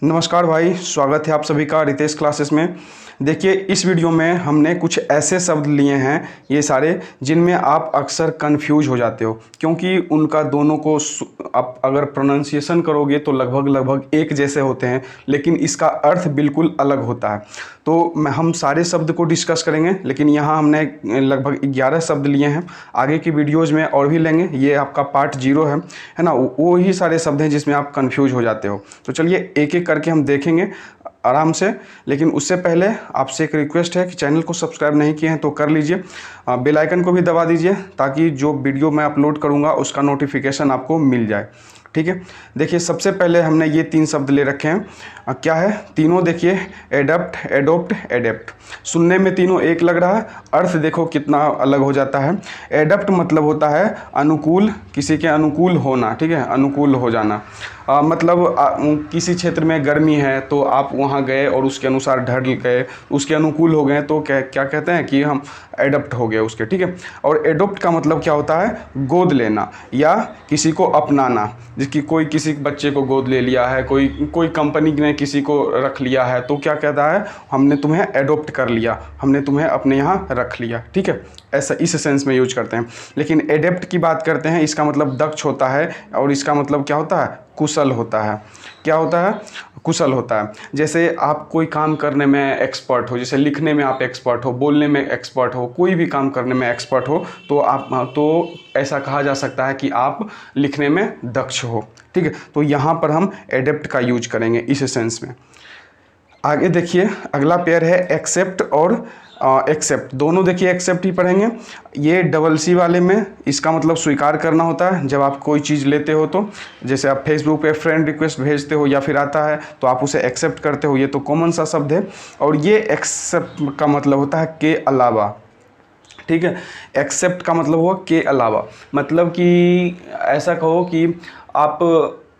नमस्कार भाई, स्वागत है आप सभी का रितेश क्लासेस में। देखिए, इस वीडियो में हमने कुछ ऐसे शब्द लिए हैं ये सारे जिनमें आप अक्सर कंफ्यूज हो जाते हो, क्योंकि उनका दोनों को आप अगर प्रोनाउंसिएशन करोगे तो लगभग एक जैसे होते हैं, लेकिन इसका अर्थ बिल्कुल अलग होता है। तो हम सारे शब्द को डिस्कस करेंगे, लेकिन यहाँ हमने लगभग 11 शब्द लिए हैं। आगे की वीडियोज़ में और भी लेंगे। ये आपका पार्ट 0 है ना। वो ही सारे शब्द हैं जिसमें आप कंफ्यूज हो जाते हो। तो चलिए एक एक करके हम देखेंगे आराम से। लेकिन उससे पहले आपसे एक रिक्वेस्ट है कि चैनल को सब्सक्राइब नहीं किए हैं तो कर लीजिए, बेल आइकन को भी दबा दीजिए ताकि जो वीडियो मैं अपलोड करूंगा उसका नोटिफिकेशन आपको मिल जाए। ठीक है, देखिए सबसे पहले हमने ये 3 शब्द ले रखे हैं। क्या है तीनों? देखिए, एडप्ट, एडोप्ट, एडेप्ट। सुनने में तीनों एक लग रहा है, अर्थ देखो कितना अलग हो जाता है। एडप्ट मतलब होता है अनुकूल, किसी के अनुकूल होना। ठीक है, अनुकूल हो जाना। मतलब किसी क्षेत्र में गर्मी है तो आप वहाँ गए और उसके अनुसार ढल गए, उसके अनुकूल हो गए, तो क्या कहते हैं कि हम एडप्ट हो गए उसके। ठीक है, और एडोप्ट का मतलब क्या होता है? गोद लेना या किसी को अपनाना। जिसकी कोई किसी बच्चे को गोद ले लिया है, कोई कंपनी ने किसी को रख लिया है, तो क्या कहता है? हमने तुम्हें एडोप्ट कर लिया, हमने तुम्हें अपने यहाँ रख लिया। ठीक है, ऐसा इस सेंस में यूज करते हैं। लेकिन एडेप्ट की बात करते हैं, इसका मतलब दक्ष होता है, और इसका मतलब क्या होता है? कुशल होता है। क्या होता है? कुशल होता है। जैसे आप कोई काम करने में एक्सपर्ट हो, जैसे लिखने में आप एक्सपर्ट हो, बोलने में एक्सपर्ट हो, कोई भी काम करने में एक्सपर्ट हो, तो ऐसा कहा जा सकता है कि आप लिखने में दक्ष हो। ठीक है, तो यहाँ पर हम एडेप्ट का यूज करेंगे इस सेंस में। आगे देखिए, अगला पेयर है एक्सेप्ट और एक्सेप्ट। दोनों देखिए एक्सेप्ट ही पढ़ेंगे। ये डबल सी वाले में इसका मतलब स्वीकार करना होता है। जब आप कोई चीज़ लेते हो तो जैसे आप फेसबुक पे फ्रेंड रिक्वेस्ट भेजते हो या फिर आता है तो आप उसे एक्सेप्ट करते हो, ये तो कॉमन सा शब्द है। और ये एक्सेप्ट का मतलब होता है के अलावा। ठीक है, एक्सेप्ट का मतलब हुआ के अलावा, मतलब कि ऐसा कहो कि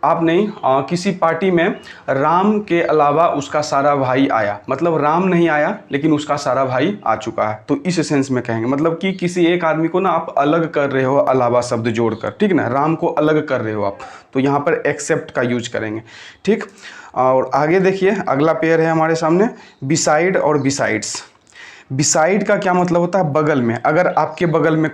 आप नहीं, किसी पार्टी में राम के अलावा उसका सारा भाई आया, मतलब राम नहीं आया लेकिन उसका सारा भाई आ चुका है, तो इस सेंस में कहेंगे। मतलब कि किसी एक आदमी को ना आप अलग कर रहे हो अलावा शब्द जोड़कर। ठीक ना, राम को अलग कर रहे हो आप, तो यहाँ पर एक्सेप्ट का यूज करेंगे। ठीक, और आगे देखिए अगला पेयर है हमारे सामने बिसाइड और बिसाइड्स। बिसाइड का क्या मतलब होता है? बगल में। अगर आपके बगल में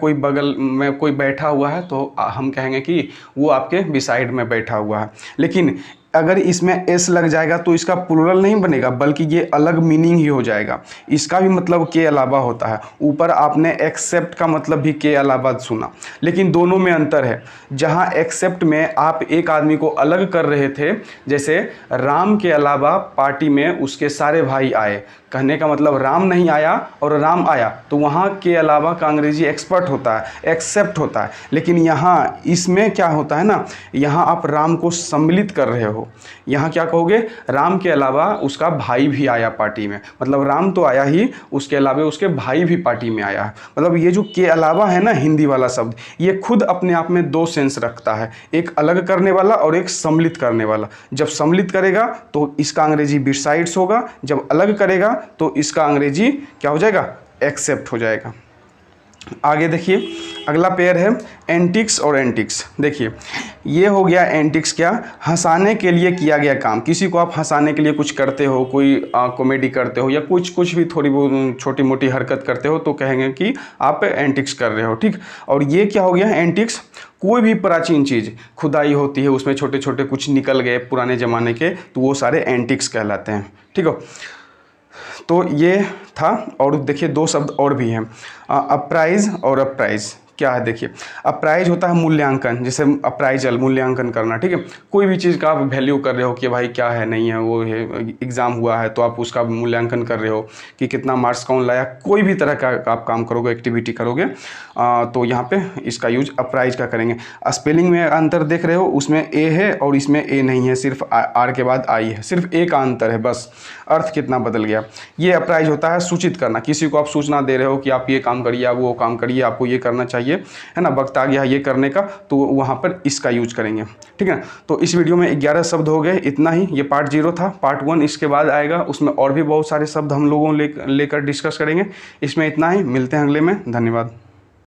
कोई बैठा हुआ है तो हम कहेंगे कि वो आपके बिसाइड में बैठा हुआ है। लेकिन अगर इसमें एस लग जाएगा तो इसका प्लूरल नहीं बनेगा, बल्कि ये अलग मीनिंग ही हो जाएगा। इसका भी मतलब के अलावा होता है। ऊपर आपने एक्सेप्ट का मतलब भी के अलावा सुना, लेकिन दोनों में अंतर है। जहाँ एक्सेप्ट में आप एक आदमी को अलग कर रहे थे, जैसे राम के अलावा पार्टी में उसके सारे भाई आए, कहने का मतलब राम नहीं आया और राम आया, तो वहाँ के अलावा का अंग्रेजी एक्सपर्ट होता है, एक्सेप्ट होता है। लेकिन यहाँ इसमें क्या होता है ना, यहाँ आप राम को सम्मिलित कर रहे हो। यहाँ क्या कहोगे? राम के अलावा उसका भाई भी आया पार्टी में, मतलब राम तो आया ही, उसके अलावा उसके भाई भी पार्टी में आया है। मतलब ये जो के अलावा है ना हिंदी वाला शब्द, ये खुद अपने आप में 2 सेंस रखता है, एक अलग करने वाला और एक सम्मिलित करने वाला। जब सम्मिलित करेगा तो इसका अंग्रेजी बिसाइड्स होगा, जब अलग करेगा तो इसका अंग्रेजी क्या हो जाएगा? एक्सेप्ट हो जाएगा। आगे देखिए अगला पेयर है एंटिक्स और एंटिक्स। देखिए ये हो गया एंटिक्स, क्या? हंसाने के लिए किया गया काम। किसी को आप हंसाने के लिए कुछ करते हो, कोई कॉमेडी करते हो या कुछ भी थोड़ी बहुत छोटी मोटी हरकत करते हो, तो कहेंगे कि आप एंटिक्स कर रहे हो। ठीक, और ये क्या हो गया एंटिक्स? कोई भी प्राचीन चीज़ खुदाई होती है, उसमें छोटे छोटे कुछ निकल गए पुराने ज़माने के, तो वो सारे एंटिक्स कहलाते हैं। ठीक हो, तो ये था। और देखिए 2 शब्द और भी हैं, अप्राइज और अपराइज। क्या है? देखिए अप्राइज होता है मूल्यांकन, जैसे अप्राइजल मूल्यांकन करना। ठीक है, कोई भी चीज़ का आप वैल्यू कर रहे हो कि भाई क्या है नहीं है, वो है एग्ज़ाम हुआ है तो आप उसका मूल्यांकन कर रहे हो कि कितना मार्क्स कौन लाया। कोई भी तरह का आप काम करोगे, एक्टिविटी करोगे, तो यहाँ पे इसका यूज अप्राइज का करेंगे। स्पेलिंग में अंतर देख रहे हो, उसमें ए है और इसमें ए नहीं है, सिर्फ आर के बाद आई है, सिर्फ ए का अंतर है बस, अर्थ कितना बदल गया। ये अप्राइज होता है सूचित करना, किसी को आप सूचना दे रहे हो कि आप ये काम करिए, आप वो काम करिए, आपको ये करना चाहिए, है ना, वक्त आ गया ये करने का, तो वहाँ पर इसका यूज करेंगे। ठीक है, तो इस वीडियो में 11 शब्द हो गए, इतना ही। ये पार्ट 0 था। पार्ट 1 इसके बाद आएगा, उसमें और भी बहुत सारे शब्द हम लोगों लेकर डिस्कस करेंगे। इसमें इतना ही, मिलते हैं अगले में। धन्यवाद।